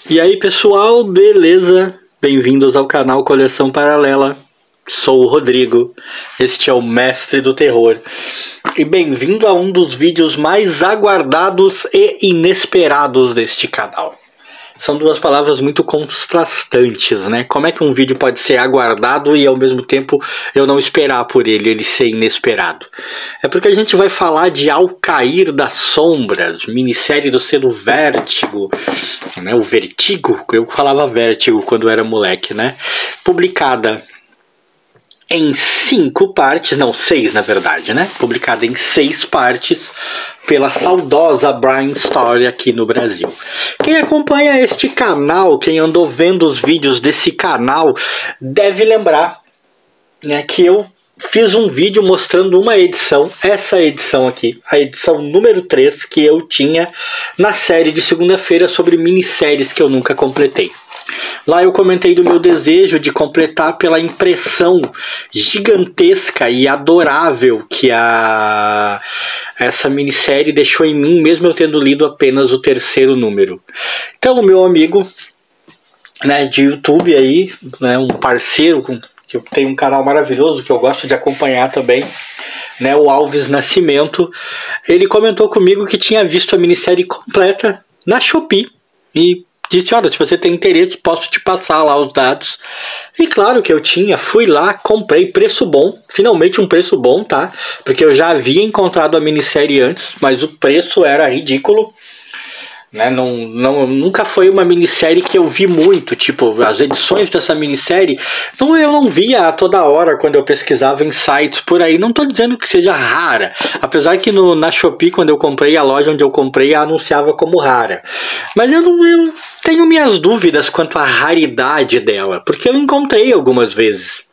E aí pessoal, beleza? Bem-vindos ao canal Coleção Paralela. Sou o Rodrigo, este é o Mestre do Terror. E bem-vindo a um dos vídeos mais aguardados e inesperados deste canal. São duas palavras muito contrastantes, né? Como é que um vídeo pode ser aguardado e ao mesmo tempo eu não esperar por ele ser inesperado? É porque a gente vai falar de Ao Cair das Sombras, minissérie do selo Vértigo, né? O Vertigo, eu falava Vértigo quando era moleque, né? Publicada em 5 partes, não, 6 na verdade, né? Publicada em 6 partes pela saudosa Brian Story aqui no Brasil. Quem acompanha este canal, quem andou vendo os vídeos desse canal, deve lembrar, né, que eu fiz um vídeo mostrando uma edição, essa edição aqui, a edição número 3 que eu tinha na série de segunda-feira sobre minisséries que eu nunca completei. Lá eu comentei do meu desejo de completar pela impressão gigantesca e adorável que essa minissérie deixou em mim, mesmo eu tendo lido apenas o 3º número. Então o meu amigo, né, de YouTube aí, né, um parceiro que eu tenho um canal maravilhoso que eu gosto de acompanhar também, né, o Alves Nascimento, ele comentou comigo que tinha visto a minissérie completa na Shopee e disse, olha, se você tem interesse, posso te passar lá os dados. E claro que eu tinha, fui lá, comprei, preço bom, finalmente um preço bom, tá? Porque eu já havia encontrado a minissérie antes, mas o preço era ridículo, né? Nunca foi uma minissérie que eu vi muito, tipo, as edições dessa minissérie, eu não via a toda hora quando eu pesquisava em sites por aí, não tô dizendo que seja rara, apesar que na Shopee, quando eu comprei, a loja onde eu comprei, a anunciava como rara, mas eu tenho minhas dúvidas quanto à raridade dela, porque eu encontrei algumas vezes.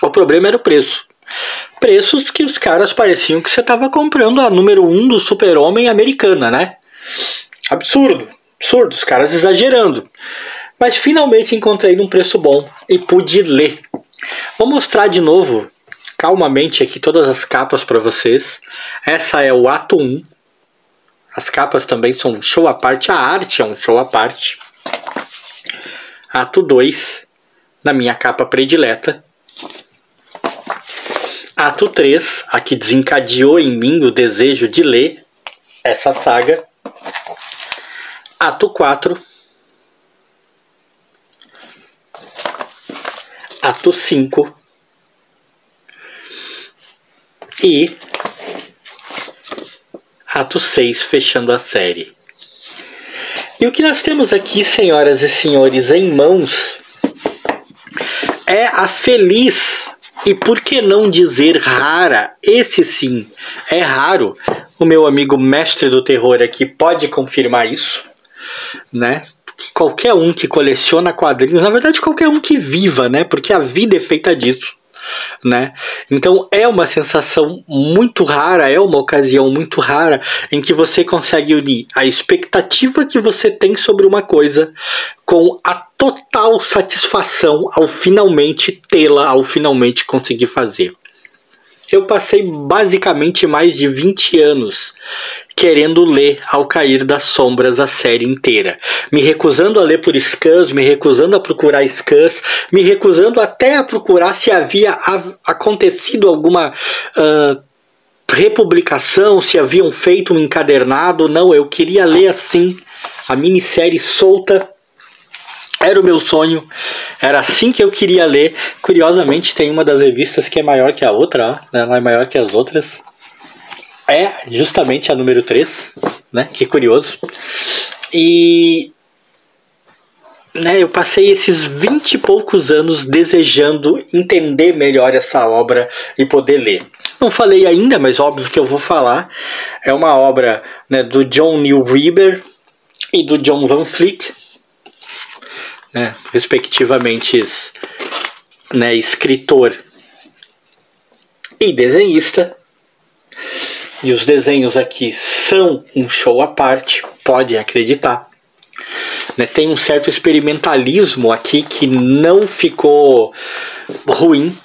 O problema era o preço. Preços que os caras pareciam que você estava comprando a número 1 do Super-Homem americana, né? Absurdo, absurdo, os caras exagerando. Mas finalmente encontrei num preço bom e pude ler. Vou mostrar de novo, calmamente aqui, todas as capas para vocês. Essa é o ato 1. As capas também são um show à parte, a arte é um show à parte. Ato 2, na minha capa predileta. Ato 3, a que desencadeou em mim o desejo de ler essa saga. Ato 4. Ato 5. E Ato 6, fechando a série. E o que nós temos aqui, senhoras e senhores, em mãos, é a feliz, e por que não dizer rara, esse sim, é raro, o meu amigo Mestre do Terror aqui pode confirmar isso, né? Qualquer um que coleciona quadrinhos, na verdade qualquer um que viva, né? Porque a vida é feita disso, né? Então é uma sensação muito rara, é uma ocasião muito rara em que você consegue unir a expectativa que você tem sobre uma coisa com a total satisfação ao finalmente tê-la, ao finalmente conseguir fazer. Eu passei basicamente mais de 20 anos querendo ler Ao Cair das Sombras a série inteira. Me recusando a ler por scans, me recusando a procurar scans, me recusando até a procurar se havia acontecido alguma republicação, se haviam feito um encadernado. Não, eu queria ler assim, a minissérie solta. Era o meu sonho, era assim que eu queria ler. Curiosamente tem uma das revistas que é maior que a outra, ó, ela é maior que as outras. É justamente a número 3, né? Que curioso. E, né, eu passei esses 20 e poucos anos desejando entender melhor essa obra e poder ler. Não falei ainda, mas óbvio que eu vou falar. É uma obra, né, do John Neil Weber e do John Van Fleet, né, respectivamente, né, escritor e desenhista. E os desenhos aqui são um show à parte, podem acreditar, né? Tem um certo experimentalismo aqui que não ficou ruim,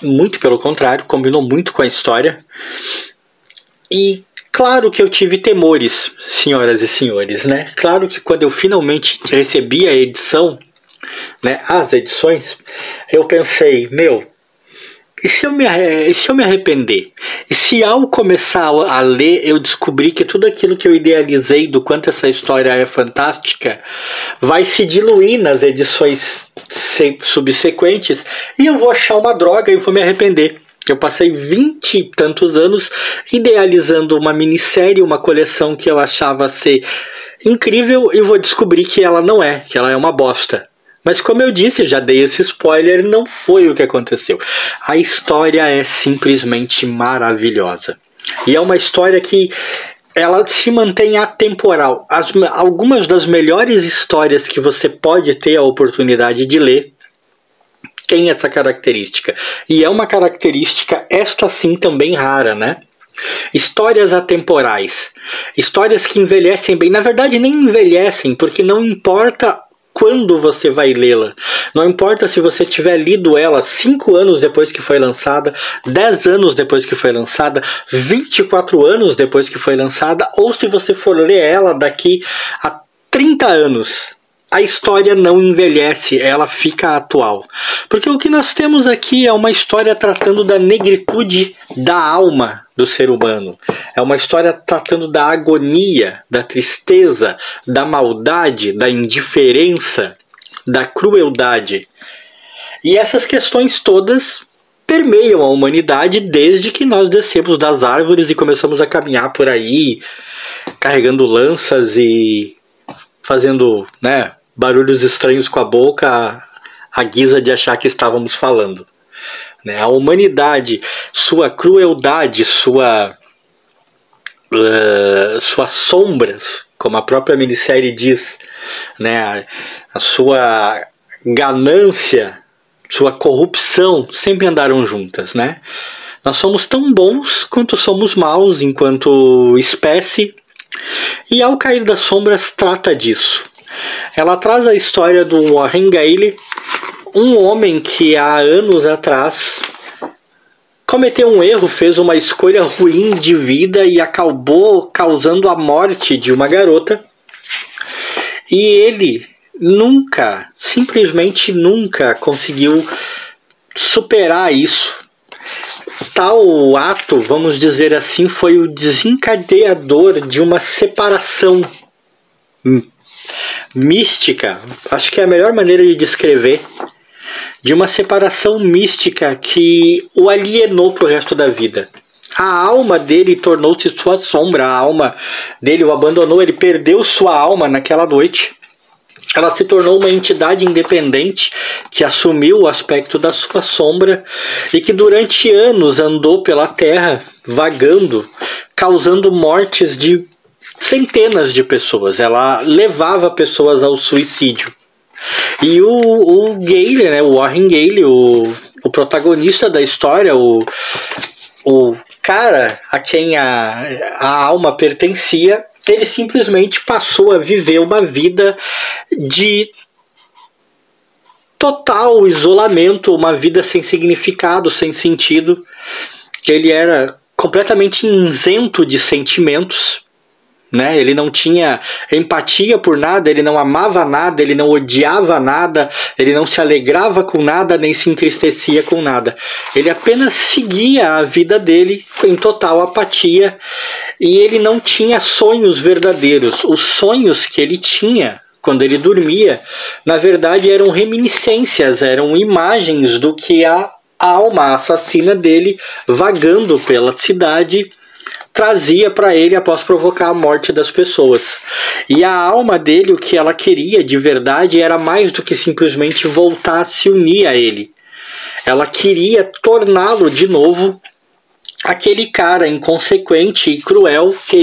muito pelo contrário, combinou muito com a história. E Claro que eu tive temores, senhoras e senhores, né? Claro que quando eu finalmente recebi a edição, né, as edições, eu pensei, meu, e se eu me arrepender? E se ao começar a ler eu descobrir que tudo aquilo que eu idealizei do quanto essa história é fantástica vai se diluir nas edições subsequentes e eu vou achar uma droga e vou me arrepender? Eu passei 20 e tantos anos idealizando uma minissérie, uma coleção que eu achava ser incrível e vou descobrir que ela não é, que ela é uma bosta. Mas como eu disse, já dei esse spoiler, não foi o que aconteceu. A história é simplesmente maravilhosa. E é uma história que ela se mantém atemporal. Algumas das melhores histórias que você pode ter a oportunidade de ler tem essa característica. E é uma característica, esta sim, também rara, né? Histórias atemporais. Histórias que envelhecem bem. Na verdade, nem envelhecem, porque não importa quando você vai lê-la. Não importa se você tiver lido ela 5 anos depois que foi lançada, 10 anos depois que foi lançada, 24 anos depois que foi lançada, ou se você for ler ela daqui a 30 anos. A história não envelhece, ela fica atual. Porque o que nós temos aqui é uma história tratando da negritude da alma do ser humano. É uma história tratando da agonia, da tristeza, da maldade, da indiferença, da crueldade. E essas questões todas permeiam a humanidade desde que nós descemos das árvores e começamos a caminhar por aí, carregando lanças e fazendo, né, barulhos estranhos com a boca à guisa de achar que estávamos falando. A humanidade, sua crueldade, suas sombras, como a própria minissérie diz, né, a sua ganância, sua corrupção sempre andaram juntas, né? Nós somos tão bons quanto somos maus enquanto espécie, e Ao Cair das Sombras trata disso. Ela traz a história do Warren Gale, um homem que há anos atrás cometeu um erro, fez uma escolha ruim de vida e acabou causando a morte de uma garota. E ele nunca, simplesmente nunca conseguiu superar isso. Tal ato, vamos dizer assim, foi o desencadeador de uma separação mística, acho que é a melhor maneira de descrever, de uma separação mística que o alienou para o resto da vida. A alma dele tornou-se sua sombra, a alma dele o abandonou, ele perdeu sua alma naquela noite. Ela se tornou uma entidade independente que assumiu o aspecto da sua sombra e que durante anos andou pela terra vagando, causando mortes de centenas de pessoas. Ela levava pessoas ao suicídio. E o Gale, né, o Warren Gale, o protagonista da história, o cara a quem a alma pertencia, ele simplesmente passou a viver uma vida de total isolamento, uma vida sem significado, sem sentido. Ele era completamente isento de sentimentos, né? Ele não tinha empatia por nada, ele não amava nada, ele não odiava nada, ele não se alegrava com nada, nem se entristecia com nada. Ele apenas seguia a vida dele em total apatia e ele não tinha sonhos verdadeiros. Os sonhos que ele tinha quando ele dormia, na verdade, eram reminiscências, eram imagens do que a alma assassina dele, vagando pela cidade, trazia para ele após provocar a morte das pessoas. E a alma dele, o que ela queria de verdade, era mais do que simplesmente voltar a se unir a ele. Ela queria torná-lo de novo aquele cara inconsequente e cruel que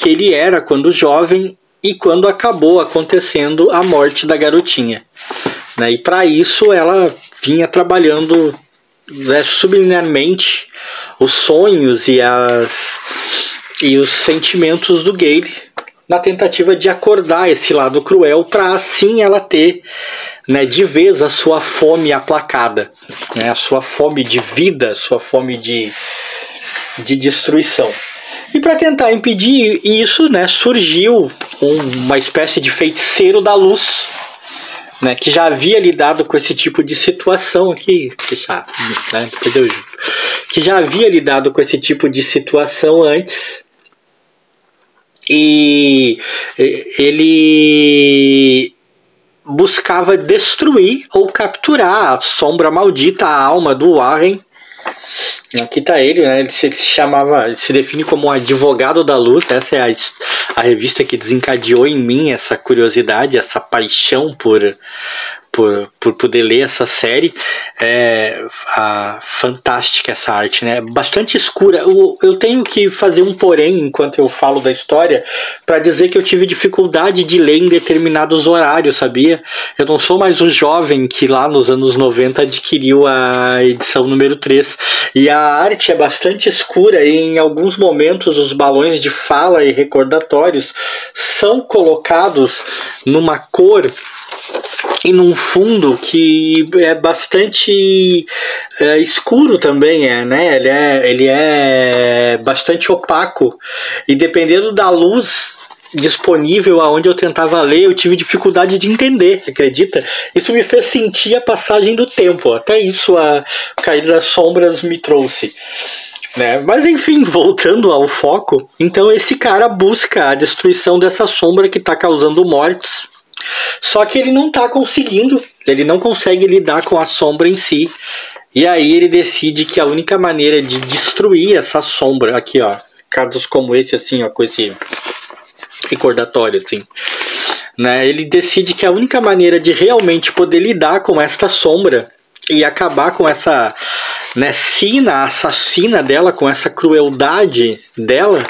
ele era quando jovem e quando acabou acontecendo a morte da garotinha. E para isso ela vinha trabalhando subliminarmente os sonhos e os sentimentos do Gale na tentativa de acordar esse lado cruel para assim ela ter, de vez a sua fome aplacada, a sua fome de vida, a sua fome de destruição. E para tentar impedir isso, né, surgiu uma espécie de feiticeiro da luz, né, que já havia lidado com esse tipo de situação aqui, né, que já havia lidado com esse tipo de situação antes, e ele buscava destruir ou capturar a sombra maldita, a alma do Warren. Aqui tá ele, né? Ele se define como um advogado da luz. Essa é a revista que desencadeou em mim essa curiosidade, essa paixão por poder ler essa série. Fantástica essa arte, né? Bastante escura. Eu tenho que fazer um porém enquanto eu falo da história, para dizer que eu tive dificuldade de ler em determinados horários, sabia? Eu não sou mais um jovem que lá nos anos 90 adquiriu a edição número 3. E a arte é bastante escura e em alguns momentos os balões de fala e recordatórios são colocados numa cor e num fundo que é bastante escuro também, né? Ele é bastante opaco, e dependendo da luz disponível aonde eu tentava ler, eu tive dificuldade de entender, acredita? Isso me fez sentir a passagem do tempo, até isso a Cair das Sombras me trouxe. Né? Mas enfim, voltando ao foco, então esse cara busca a destruição dessa sombra que está causando mortes. Só que ele não está conseguindo, ele não consegue lidar com a sombra em si. E aí ele decide que a única maneira de destruir essa sombra, aqui ó, casos como esse assim, ó, com esse recordatório assim, né? Ele decide que a única maneira de realmente poder lidar com esta sombra e acabar com essa, né, sina assassina dela, com essa crueldade dela,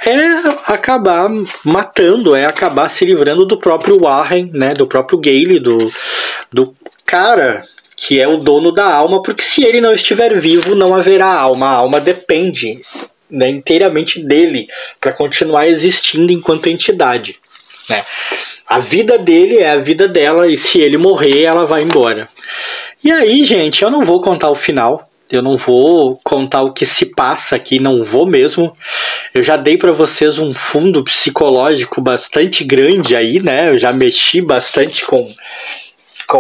é acabar matando, é acabar se livrando do próprio Warren, né, do próprio Gale, do cara que é o dono da alma, porque se ele não estiver vivo, não haverá alma. A alma depende, né, inteiramente dele para continuar existindo enquanto entidade, né? A vida dele é a vida dela, e se ele morrer, ela vai embora. E aí, gente, eu não vou contar o final. Eu não vou contar o que se passa aqui, não vou mesmo. Eu já dei para vocês um fundo psicológico bastante grande aí, né? Eu já mexi bastante com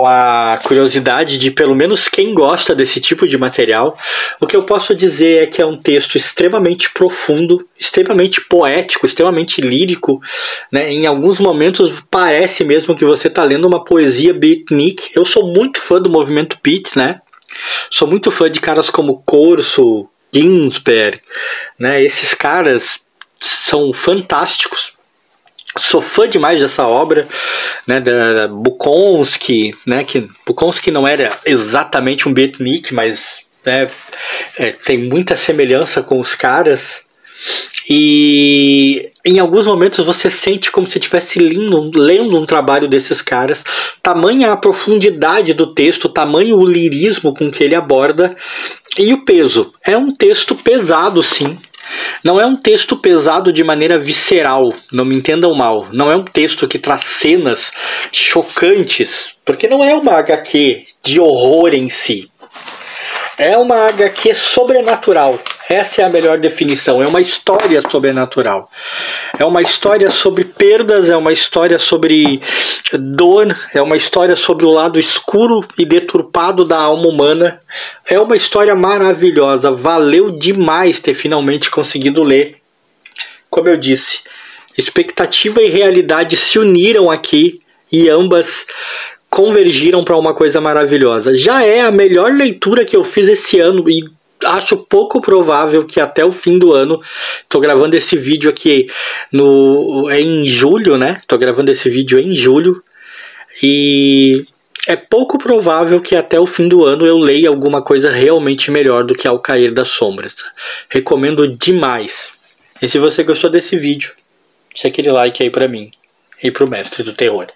a curiosidade de pelo menos quem gosta desse tipo de material. O que eu posso dizer é que é um texto extremamente profundo, extremamente poético, extremamente lírico, né? Em alguns momentos parece mesmo que você está lendo uma poesia beatnik. Eu sou muito fã do movimento beat, né? Sou muito fã de caras como Corso, Ginsberg, né? Esses caras são fantásticos. Sou fã demais dessa obra, né, da Bukowski, né, que Bukowski não era exatamente um beatnik, mas né, tem muita semelhança com os caras. E em alguns momentos você sente como se estivesse lendo um trabalho desses caras. Tamanha a profundidade do texto, tamanho o lirismo com que ele aborda. E o peso. É um texto pesado, sim. Não é um texto pesado de maneira visceral, não me entendam mal. Não é um texto que traz cenas chocantes, porque não é uma HQ de horror em si. É uma HQ sobrenatural. Essa é a melhor definição. É uma história sobrenatural. É uma história sobre perdas, é uma história sobre dor, é uma história sobre o lado escuro e deturpado da alma humana. É uma história maravilhosa. Valeu demais ter finalmente conseguido ler. Como eu disse, expectativa e realidade se uniram aqui e ambas convergiram para uma coisa maravilhosa. Já é a melhor leitura que eu fiz esse ano e acho pouco provável que até o fim do ano, tô gravando esse vídeo aqui em julho, né? Tô gravando esse vídeo em julho e é pouco provável que até o fim do ano eu leia alguma coisa realmente melhor do que Ao Cair das Sombras. Recomendo demais. E se você gostou desse vídeo, deixa aquele like aí pra mim e pro Mestre do Terror.